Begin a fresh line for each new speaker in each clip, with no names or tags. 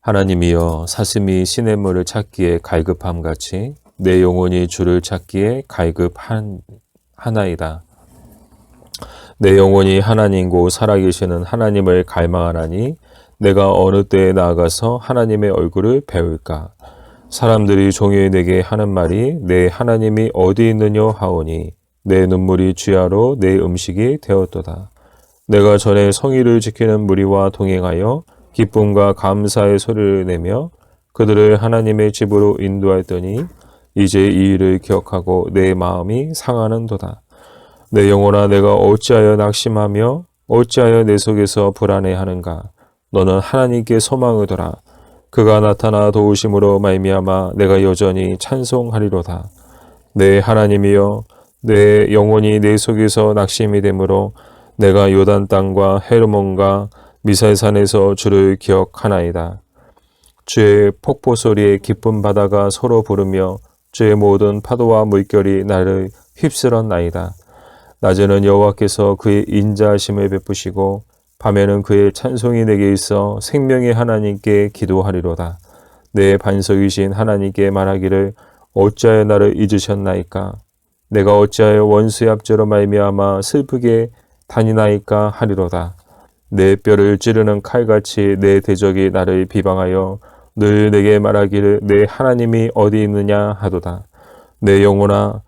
하나님이여, 사슴이 시냇물을 찾기에 갈급함같이 내 영혼이 주를 찾기에 갈급하나이다. 내 영혼이 하나님고 살아계시는 하나님을 갈망하나니 내가 어느 때에 나아가서 하나님의 얼굴을 배울까? 사람들이 종일 내게 하는 말이 내 하나님이 어디 있느냐 하오니 내 눈물이 주야로 내 음식이 되었도다. 내가 전에 성의를 지키는 무리와 동행하여 기쁨과 감사의 소리를 내며 그들을 하나님의 집으로 인도하였더니 이제 이 일을 기억하고 내 마음이 상하는도다. 내 영혼아, 내가 어찌하여 낙심하며 어찌하여 내 속에서 불안해하는가? 너는 하나님께 소망을 둬라. 그가 나타나 도우심으로 말미암아 내가 여전히 찬송하리로다. 내 하나님이여, 내 영혼이 내 속에서 낙심이 되므로 내가 요단 땅과 헤르몬과 미살산에서 주를 기억하나이다. 주의 폭포 소리에 기쁜 바다가 서로 부르며 주의 모든 파도와 물결이 나를 휩쓸었나이다. 낮에는 여호와께서 그의 인자하심을 베푸시고 밤에는 그의 찬송이 내게 있어 생명의 하나님께 기도하리로다. 내 반석이신 하나님께 말하기를 어찌하여 나를 잊으셨나이까? 내가 어찌하여 원수의 압제로 말미암아 슬프게 다니나이까 하리로다. 내 뼈를 찌르는 칼같이 내 대적이 나를 비방하여 늘 내게 말하기를 내 하나님이 어디 있느냐 하도다. 내 영혼아,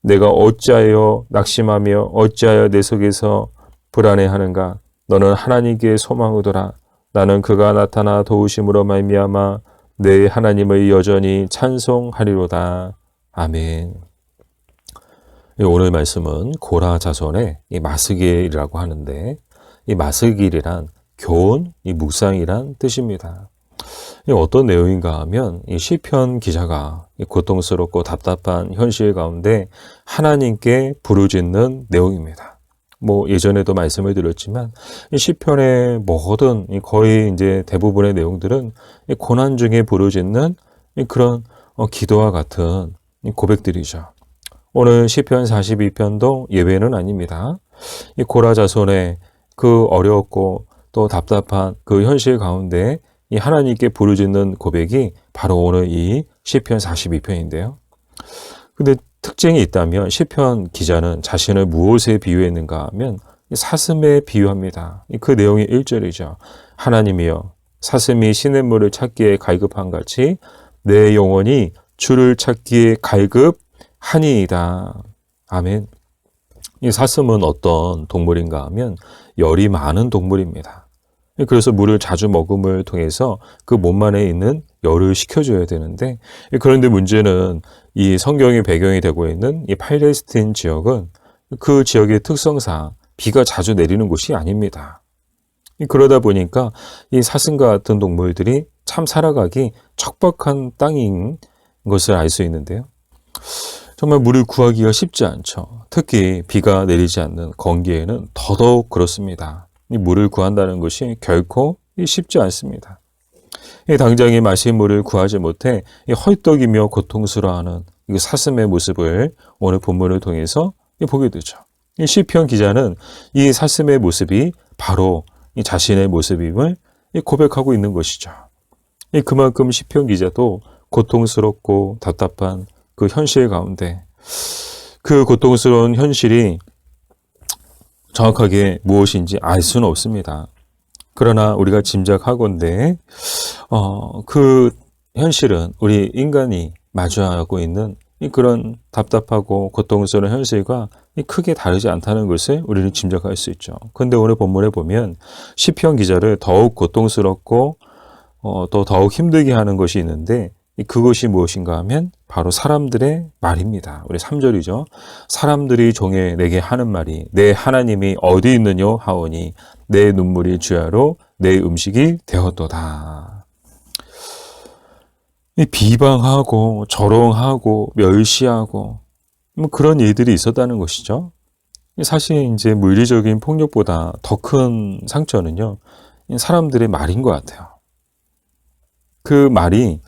내가 어찌하여 낙심하며 어찌하여 내 속에서 불안해하는가? 너는 하나님께 소망을 둬라. 나는 그가 나타나 도우심으로 말미암아 내 하나님을 여전히 찬송하리로다. 아멘. 오늘 말씀은 고라 자손의 이 마스길이라고 하는데, 이 마스길이란 교훈, 이 묵상이란 뜻입니다. 어떤 내용인가 하면 이 시편 기자가 고통스럽고 답답한 현실 가운데 하나님께 부르짖는 내용입니다. 예전에도 말씀을 드렸지만 이 시편의 모든 거의 이제 대부분의 내용들은 고난 중에 부르짖는 그런 기도와 같은 고백들이죠. 오늘 시편 42편도 예외는 아닙니다. 이 고라 자손의 그 어렵고 또 답답한 그 현실 가운데 이 하나님께 부르짖는 고백이 바로 오늘 이 시편 42편인데요. 근데 특징이 있다면 시편 기자는 자신을 무엇에 비유했는가 하면 사슴에 비유합니다. 그 내용이 1절이죠. 하나님이여, 사슴이 시냇물을 찾기에 갈급함같이 내 영혼이 주를 찾기에 갈급하니이다. 아멘. 이 사슴은 어떤 동물인가 하면 열이 많은 동물입니다. 그래서 물을 자주 머금을 통해서 그 몸 안에 있는 열을 식혀줘야 되는데, 그런데 문제는 이 성경의 배경이 되고 있는 이 팔레스틴 지역은 그 지역의 특성상 비가 자주 내리는 곳이 아닙니다. 그러다 보니까 이 사슴과 같은 동물들이 참 살아가기 척박한 땅인 것을 알 수 있는데요. 정말 물을 구하기가 쉽지 않죠. 특히 비가 내리지 않는 건기에는 더더욱 그렇습니다. 이 물을 구한다는 것이 결코 쉽지 않습니다. 당장에 마실 물을 구하지 못해 헐떡이며 고통스러워하는 사슴의 모습을 오늘 본문을 통해서 보게 되죠. 이 시편 기자는 이 사슴의 모습이 바로 이 자신의 모습임을 고백하고 있는 것이죠. 그만큼 시편 기자도 고통스럽고 답답한 그 현실 가운데 그 고통스러운 현실이 정확하게 무엇인지 알 수는 없습니다. 그러나 우리가 짐작하건대 그 현실은 우리 인간이 마주하고 있는 그런 답답하고 고통스러운 현실과 크게 다르지 않다는 것을 우리는 짐작할 수 있죠. 그런데 오늘 본문에 보면 시편 기자를 더욱 고통스럽고 또 더욱 힘들게 하는 것이 있는데, 그것이 무엇인가 하면 바로 사람들의 말입니다. 우리 3절이죠. 사람들이 종에 내게 하는 말이 내 하나님이 어디 있느냐 하오니 내 눈물이 주야로 내 음식이 되었도다. 비방하고 조롱하고 멸시하고 그런 일들이 있었다는 것이죠. 사실 이제 물리적인 폭력보다 더 큰 상처는요, 사람들의 말인 것 같아요. 그 말이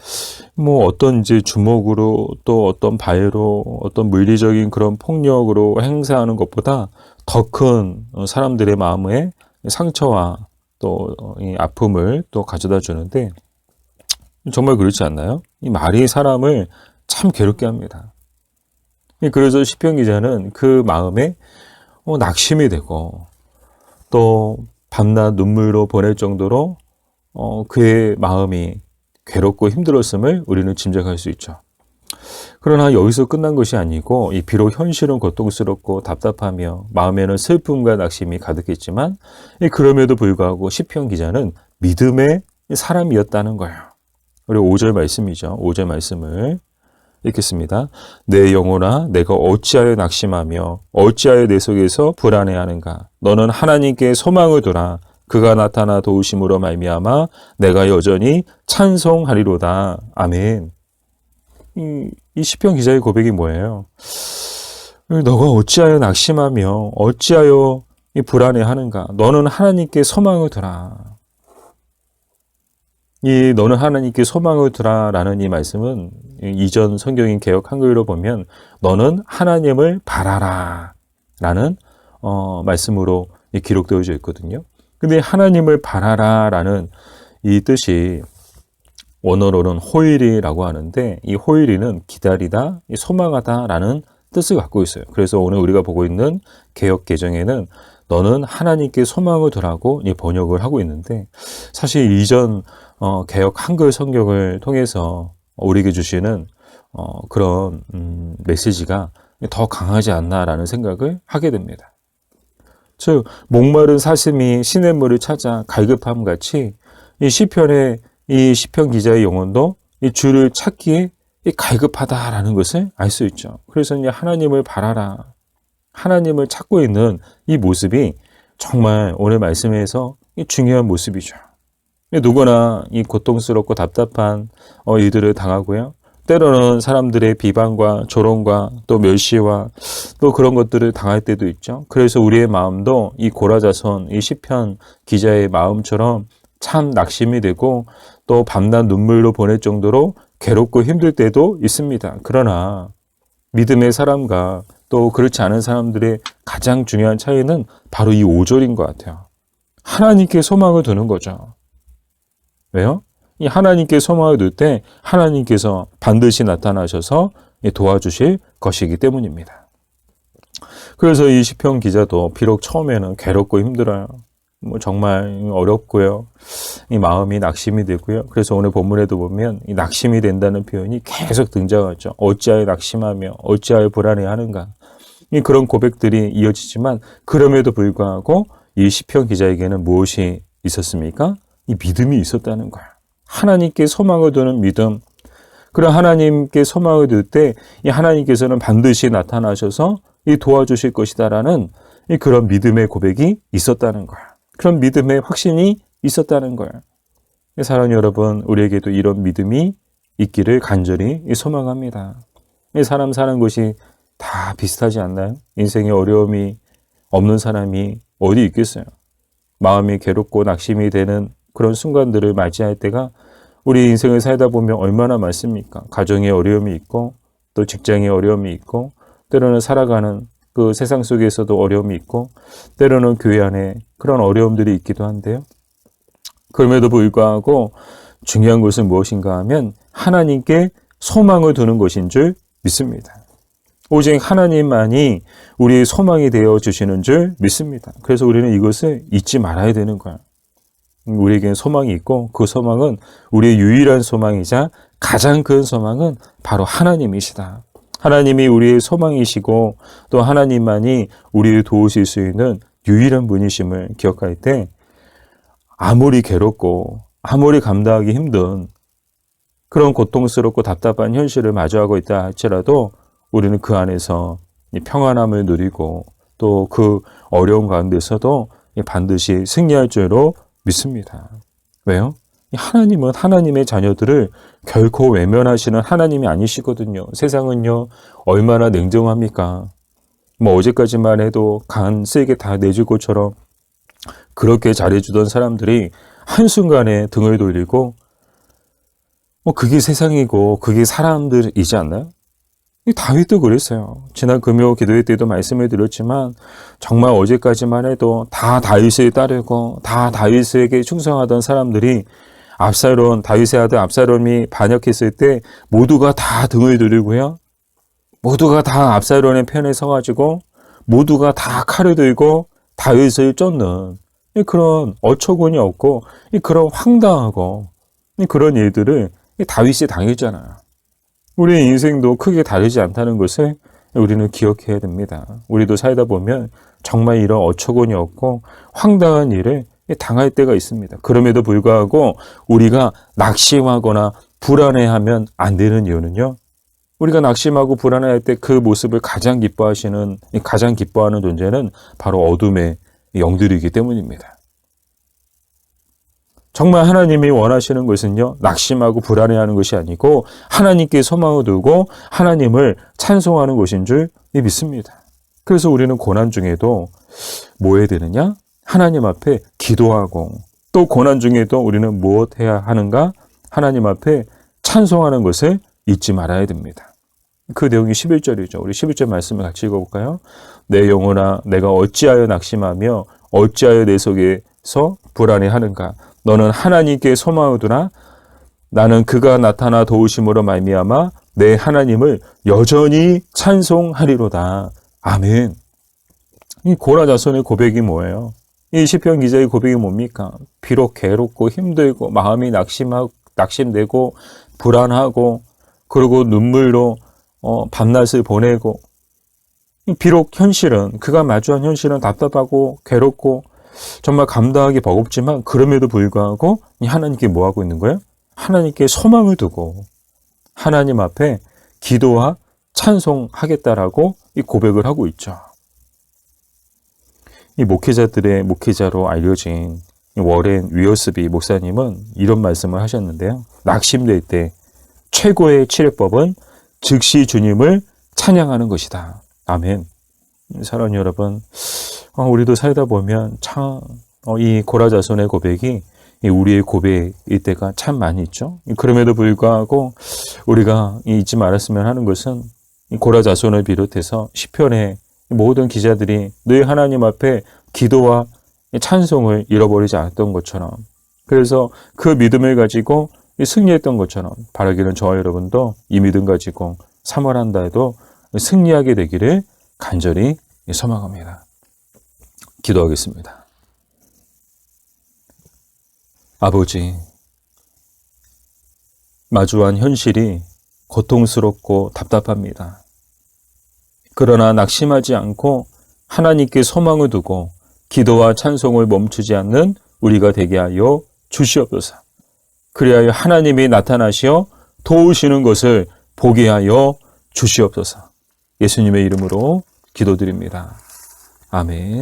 어떤 이제 주먹으로 또 어떤 발로 어떤 물리적인 그런 폭력으로 행사하는 것보다 더 큰 사람들의 마음에 상처와 또 이 아픔을 또 가져다 주는데, 정말 그렇지 않나요? 이 말이 사람을 참 괴롭게 합니다. 그래서 시편 기자는 그 마음에 낙심이 되고 또 밤낮 눈물로 보낼 정도로 그의 마음이 괴롭고 힘들었음을 우리는 짐작할 수 있죠. 그러나 여기서 끝난 것이 아니고 비록 현실은 고통스럽고 답답하며 마음에는 슬픔과 낙심이 가득했지만 그럼에도 불구하고 시편 기자는 믿음의 사람이었다는 거예요. 그리고 5절 말씀이죠. 5절 말씀을 읽겠습니다. 내 영혼아 내가 어찌하여 낙심하며 어찌하여 내 속에서 불안해하는가. 너는 하나님께 소망을 두라. 그가 나타나 도우심으로 말미암아 내가 여전히 찬송하리로다. 아멘. 이 시편 기자의 고백이 뭐예요? 너가 어찌하여 낙심하며 어찌하여 불안해하는가. 너는 하나님께 소망을 두라. 너는 하나님께 소망을 두라라는 이 말씀은 이전 성경인 개역 한글로 보면 너는 하나님을 바라라 라는 말씀으로 기록되어져 있거든요. 근데 하나님을 바라라라는 이 뜻이 원어로는 호일이라고 하는데 이 호일이는 기다리다, 소망하다라는 뜻을 갖고 있어요. 그래서 오늘 우리가 보고 있는 개역 개정에는 너는 하나님께 소망을 두라고 번역을 하고 있는데 사실 이전 개역 한글 성경을 통해서 우리에게 주시는 그런 메시지가 더 강하지 않나라는 생각을 하게 됩니다. 즉 목마른 사슴이 시냇물을 찾아 갈급함 같이 이 시편의 이 시편 기자의 영혼도 이 주를 찾기에 갈급하다라는 것을 알 수 있죠. 그래서 이제 하나님을 바라라, 하나님을 찾고 있는 이 모습이 정말 오늘 말씀에서 중요한 모습이죠. 누구나 이 고통스럽고 답답한 일들을 당하고요. 때로는 사람들의 비방과 조롱과 또 멸시와 또 그런 것들을 당할 때도 있죠. 그래서 우리의 마음도 이 고라자손, 이 시편 기자의 마음처럼 참 낙심이 되고 또 밤낮 눈물로 보낼 정도로 괴롭고 힘들 때도 있습니다. 그러나 믿음의 사람과 또 그렇지 않은 사람들의 가장 중요한 차이는 바로 이 5절인 것 같아요. 하나님께 소망을 두는 거죠. 왜요? 이 하나님께 소망을 둘 때 하나님께서 반드시 나타나셔서 도와주실 것이기 때문입니다. 그래서 이 시편 기자도 비록 처음에는 괴롭고 힘들어요. 정말 어렵고요. 이 마음이 낙심이 되고요. 그래서 오늘 본문에도 보면 이 낙심이 된다는 표현이 계속 등장하죠. 어찌하여 낙심하며 어찌하여 불안해하는가. 그런 고백들이 이어지지만 그럼에도 불구하고 이 시편 기자에게는 무엇이 있었습니까? 이 믿음이 있었다는 거야. 하나님께 소망을 두는 믿음. 그런 하나님께 소망을 둘 때 이 하나님께서는 반드시 나타나셔서 이 도와주실 것이다라는 이 그런 믿음의 고백이 있었다는 거야. 그런 믿음의 확신이 있었다는 거야. 사랑하는 여러분, 우리에게도 이런 믿음이 있기를 간절히 소망합니다. 사람 사는 것이 다 비슷하지 않나요? 인생에 어려움이 없는 사람이 어디 있겠어요? 마음이 괴롭고 낙심이 되는 그런 순간들을 맞이할 때가 우리 인생을 살다 보면 얼마나 많습니까? 가정에 어려움이 있고 또 직장에 어려움이 있고 때로는 살아가는 그 세상 속에서도 어려움이 있고 때로는 교회 안에 그런 어려움들이 있기도 한데요. 그럼에도 불구하고 중요한 것은 무엇인가 하면 하나님께 소망을 두는 것인 줄 믿습니다. 오직 하나님만이 우리의 소망이 되어 주시는 줄 믿습니다. 그래서 우리는 이것을 잊지 말아야 되는 거야. 우리에게는 소망이 있고 그 소망은 우리의 유일한 소망이자 가장 큰 소망은 바로 하나님이시다. 하나님이 우리의 소망이시고 또 하나님만이 우리를 도우실 수 있는 유일한 분이심을 기억할 때 아무리 괴롭고 아무리 감당하기 힘든 그런 고통스럽고 답답한 현실을 마주하고 있다 할지라도 우리는 그 안에서 평안함을 누리고 또 그 어려운 가운데서도 반드시 승리할 줄로 믿습니다. 왜요? 하나님은 하나님의 자녀들을 결코 외면하시는 하나님이 아니시거든요. 세상은요, 얼마나 냉정합니까? 어제까지만 해도 간 세게 다 내줄 것처럼 그렇게 잘해주던 사람들이 한순간에 등을 돌리고 그게 세상이고 그게 사람들이지 않나요? 다윗도 그랬어요. 지난 금요 기도회 때도 말씀을 드렸지만 정말 어제까지만 해도 다 다윗을 따르고 다 다윗에게 충성하던 사람들이 다윗의 아들 압살롬이 반역했을 때 모두가 다 등을 돌리고요. 모두가 다 압살롬의 편에 서가지고 모두가 다 칼을 들고 다윗을 쫓는 그런 어처구니 없고 그런 황당하고 그런 일들을 다윗이 당했잖아요. 우리의 인생도 크게 다르지 않다는 것을 우리는 기억해야 됩니다. 우리도 살다 보면 정말 이런 어처구니 없고 황당한 일을 당할 때가 있습니다. 그럼에도 불구하고 우리가 낙심하거나 불안해하면 안 되는 이유는요. 우리가 낙심하고 불안할 때 그 모습을 가장 기뻐하는 존재는 바로 어둠의 영들이기 때문입니다. 정말 하나님이 원하시는 것은요, 낙심하고 불안해하는 것이 아니고 하나님께 소망을 두고 하나님을 찬송하는 것인 줄 믿습니다. 그래서 우리는 고난 중에도 뭐 해야 되느냐? 하나님 앞에 기도하고, 또 고난 중에도 우리는 무엇 해야 하는가? 하나님 앞에 찬송하는 것을 잊지 말아야 됩니다. 그 내용이 11절이죠. 우리 11절 말씀을 같이 읽어볼까요? 내 영혼아, 내가 어찌하여 낙심하며 어찌하여 내 속에서 불안해하는가? 너는 하나님께 소망을 두나? 나는 그가 나타나 도우심으로 말미암아 내 하나님을 여전히 찬송하리로다. 아멘. 이 고라 자손의 고백이 뭐예요? 이 시편 기자의 고백이 뭡니까? 비록 괴롭고 힘들고 마음이 낙심되고 불안하고 그리고 눈물로 밤낮을 보내고, 비록 현실은, 그가 마주한 현실은 답답하고 괴롭고 정말 감당하기 버겁지만 그럼에도 불구하고 하나님께 뭐 하고 있는 거예요? 하나님께 소망을 두고 하나님 앞에 기도와 찬송하겠다라고 이 고백을 하고 있죠. 이 목회자들의 목회자로 알려진 워렌 위어스비 목사님은 이런 말씀을 하셨는데요. 낙심될 때 최고의 치료법은 즉시 주님을 찬양하는 것이다. 아멘. 사랑하는 여러분, 우리도 살다 보면 참 이 고라 자손의 고백이 우리의 고백일 때가 참 많이 있죠. 그럼에도 불구하고 우리가 잊지 말았으면 하는 것은 고라 자손을 비롯해서 시편의 모든 기자들이 늘 하나님 앞에 기도와 찬송을 잃어버리지 않았던 것처럼, 그래서 그 믿음을 가지고 승리했던 것처럼 바라기는 저와 여러분도 이 믿음 가지고 3월 한 달도 승리하게 되기를 간절히 소망합니다. 기도하겠습니다. 아버지, 마주한 현실이 고통스럽고 답답합니다. 그러나 낙심하지 않고 하나님께 소망을 두고 기도와 찬송을 멈추지 않는 우리가 되게 하여 주시옵소서. 그리하여 하나님이 나타나시어 도우시는 것을 보게 하여 주시옵소서. 예수님의 이름으로 기도드립니다. 아멘.